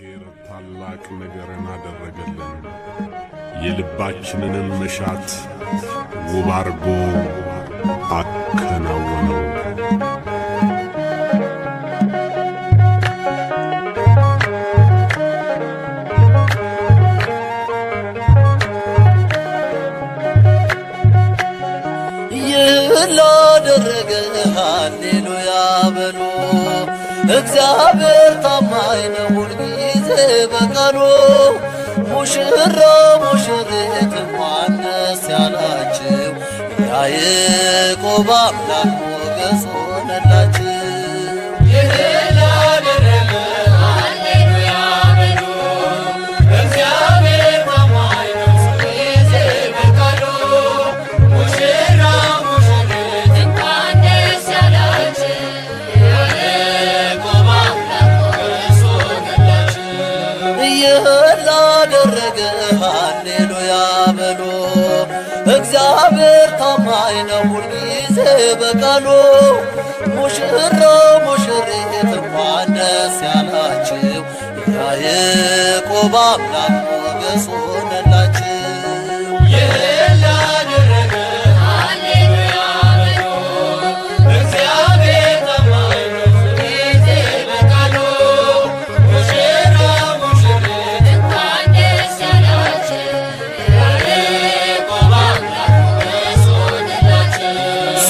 እግዚአብሔር ታላቅ ነገርን አደረገልን፣ የልባችንንም መሻት ውብ አርጎ አከናወነው። ላደረገ ሃሌሉያ በሉ። እግዚአብሔር ታማኝ ነው ሁልጊዜ በቃሉ። ሙሽራ ሙሽሪት እንኳን ደስ ያላችሁ፣ የያዕቆብ አምላክ ሞገስ ሆነላችሁ። ላደረገ ሃሌሉያ በሉ። እግዚአብሔር ታማኝ ነው ሁልጊዜ በቃሉ። ሙሽራ ሙሽሪት እንኳን ደስ ያላችሁ፣ የያዕቆብ አምላክ ሞገስ ሆነላችሁ።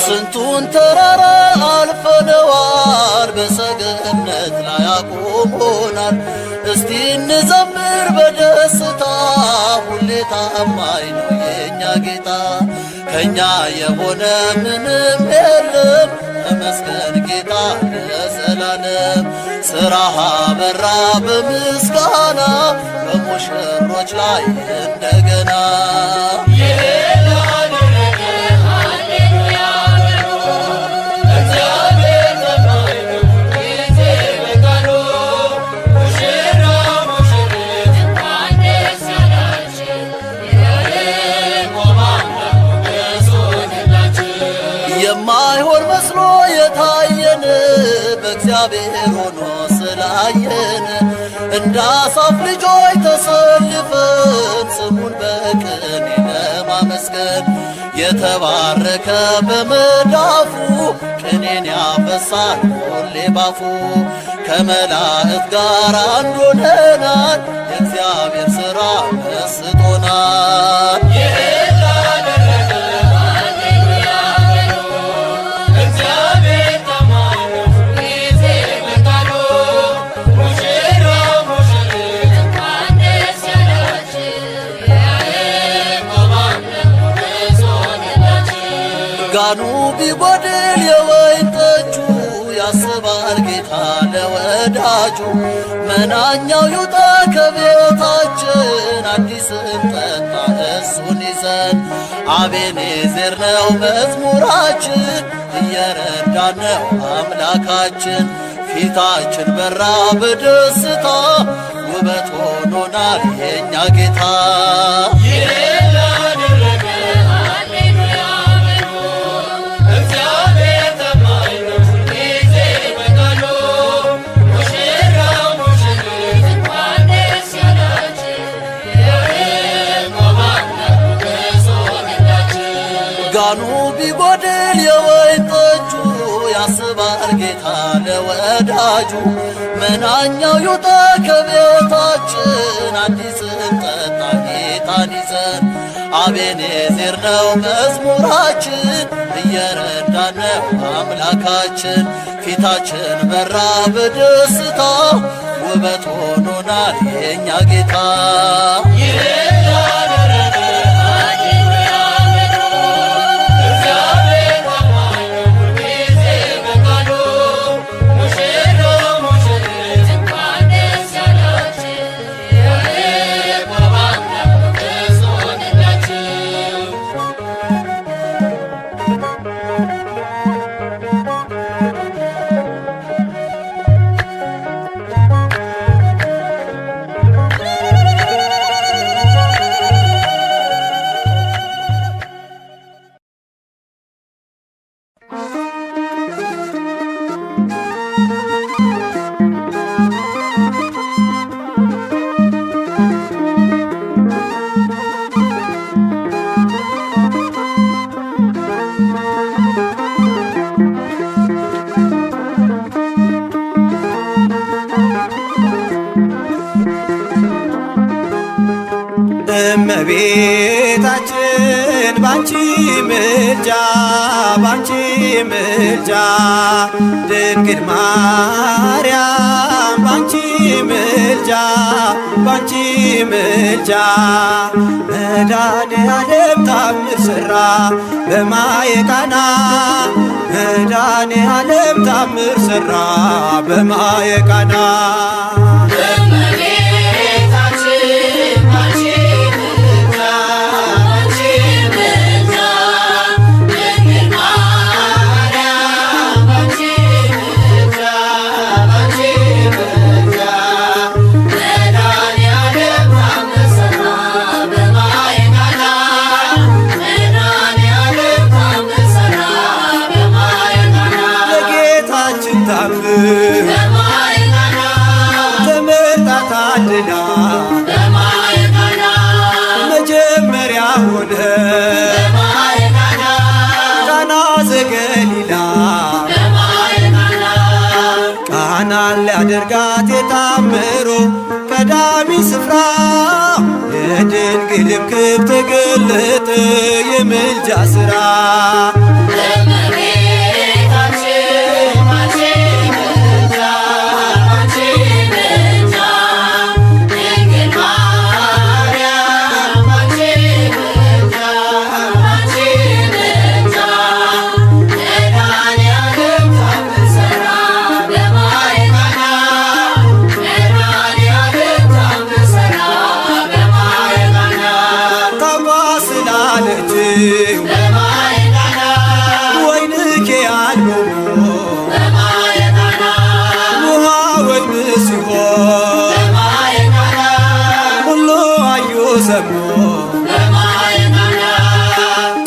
ስንቱን ተራራ አልፈነዋል፣ በሰገነት ላይ አቁሞናል። እስቲ እንዘምር በደስታ፣ ሁሌ ታማኝ ነው የእኛ ጌታ። ከእኛ የሆነ ምንም የለም፣ ተመስገን ጌታ ለዘላለም። ሥራህ አበራ በምስጋና፣ በሙሽሮች ላይ እንደገና። የማይሆን መስሎ የታየን በእግዚአብሔር ሆኖ ስላየን፣ እንደ አሳፍ ልጆች ተሰልፈን ስሙን በቅኔ ለማመስገን። የተባረከ በመዳፉ ቅኔን ያፈሳል ሁሌ ባፉ። ከመላእክት ጋር አንድ ሆነናል፣ የእግዚአብሔር ሥራ መስጦናል። ጋኑ ቢጎድል የወይን ጠጁ፣ ያስባል ጌታ ለወዳጁ። መናኛው ይውጣ ከቤታችን፣ አዲስን ጠጣ እሱን ይዘን። አቤኔዘር ነው መዝሙራችን፣ እየረዳን ነው አምላካችን። ፊታችን በራ በደስታ፣ ውበት ሆኖናል የእኛ ጌታ። ጋኑ ቢጎድል የወይን ጠጁ፣ ያስባል ጌታ ለወዳጁ። መናኛው ይውጣ ከቤታችን፣ አዲስን ጠጣ ጌታን ይዘን። አቤኔዘር ነው መዝሙራችን፣ እየረዳን ነው አምላካችን። ፊታችን በራ በደስታ፣ ውበት ሆኖናል የእኛ ጌታ። እመቤታችን ባንቺ ምልጃ ባንቺ ምልጃ ድንግል ማርያም ባንቺ ምልጃ ባንቺ ምልጃ መድኃኔዓለም ተአምር ሠራ በማየ ቃና መድኃኔዓለም ተአምር ሠራ በማየ ቃና ተመርጣ ታድላ መጀመሪያ ሆነ ቃና ዘገሊላ ቃናን ሊያደርጋት የታምሮ ቀዳሚ ስፍራ የድንግልም ክብር ተገለጠ የምልጃ ሥራ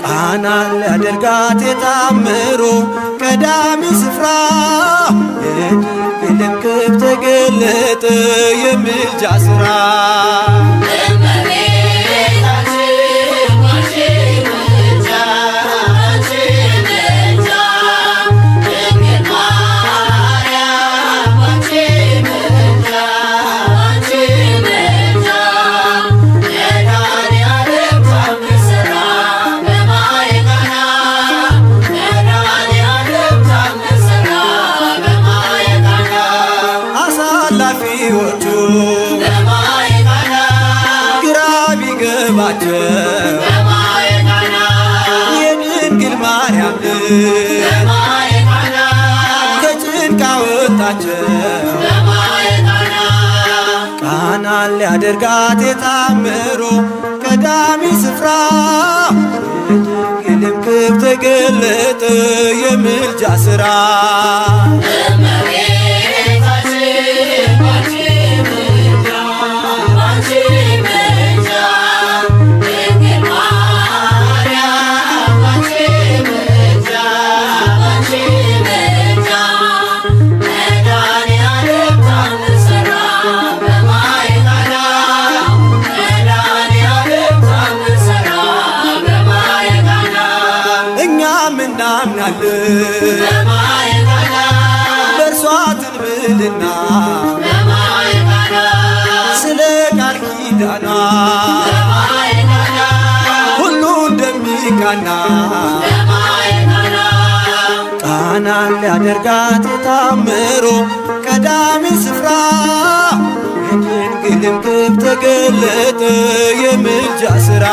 ቃናን ሊያደርጋት የታምሮ ቀዳሚ ስፍራ የድንግልም ክብር ተገለጠ የምልጃ ሥራ ግራ ቢገባቸው የድንግል ማርያም ከጭንቅ አወጣቸው ቃናን ሊያደርጋት የታምሮ ቀዳሚ ስፍራ የድንግልም ክብር ተገለጠ የምልጃ ሥራ በእርሷ ትንብልና ስለ ቃል ኪዳኗ ሁሉ እንደሚቃና ቃናን ሊያደርጋት የታምሮ ቀዳሚ ስፍራ የድንግልም ክብር ተገለጠ የምልጃ ሥራ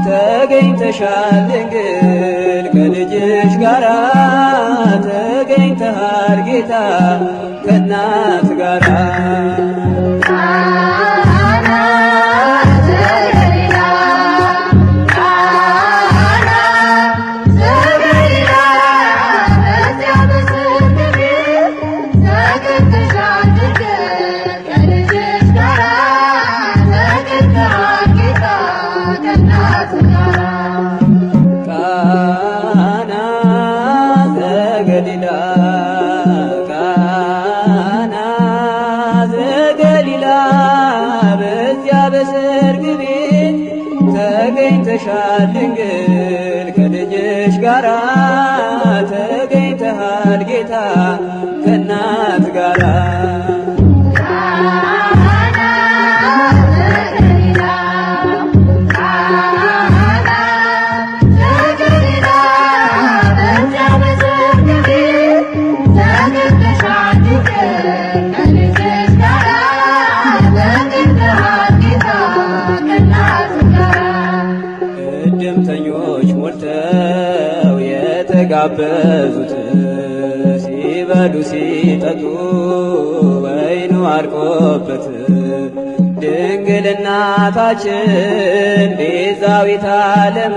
ተገኝተሻል ድንግል ከልጅሽ ጋራ ተገኝተሃል ጌታ ከእናት ጋራ ተገኝተሻል ድንግል ከልጅሽ ጋራ ተገኝተሃል ጌታ ከእናት ጋራ እድምተኞች ሞልተው የተጋበዙት ሲበሉ ሲጠጡ ወይኑ አልቆበት ድንግል እናታችን ቤዛዊተ ዓለም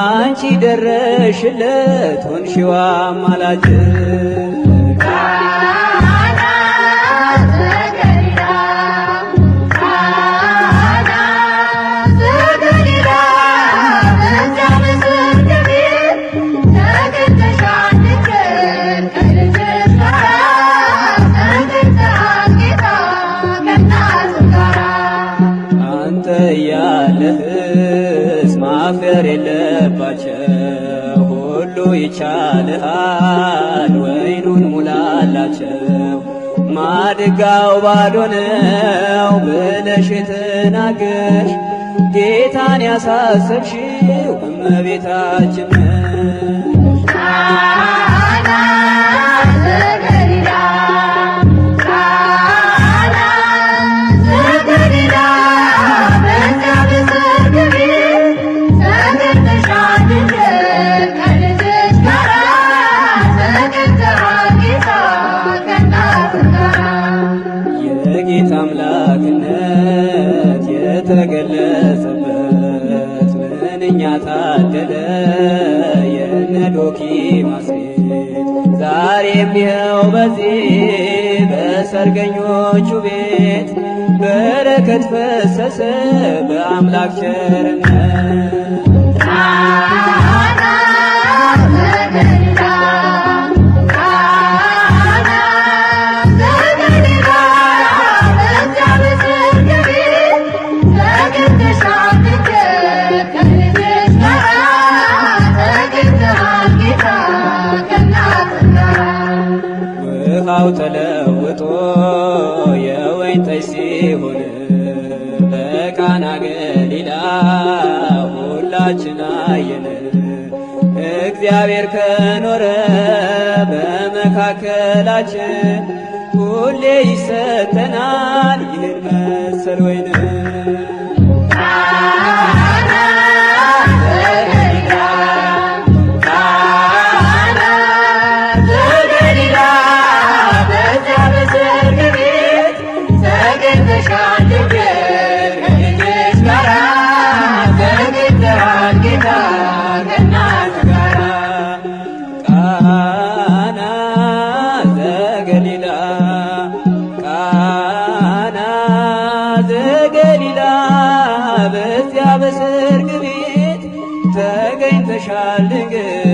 አንቺ ደረሽለት ሆንሽው አማላጅ ያለህስ ማፍቀር የለባቸው ሁሉ ይቻልሃል ወይኑን ሙላላቸው ማድጋው ባዶ ነው ብለሽ የተናገርሽ ጌታን ያሳሰብሽው እመቤታችን የጌታ አምላክነት የተገለጸበት ምንኛ ታደለ የነ ዶኪማስ ቤት ዛሬም ይኸው በዚህ በሰርገኞቹ ቤት በረከት ፈሰሰ በአምላክ ቸርነት ውሃው ተለውጦ የወይን ጠጅ ሲሆን በቃና ገሊላ ሁላችን አየን። እግዚአብሔር ከኖረ በመካከላችን ሁሌ ይሰጠናል ይህን መሰል ወይን በሰርግ ቤት ተገኝተሻል ድንግል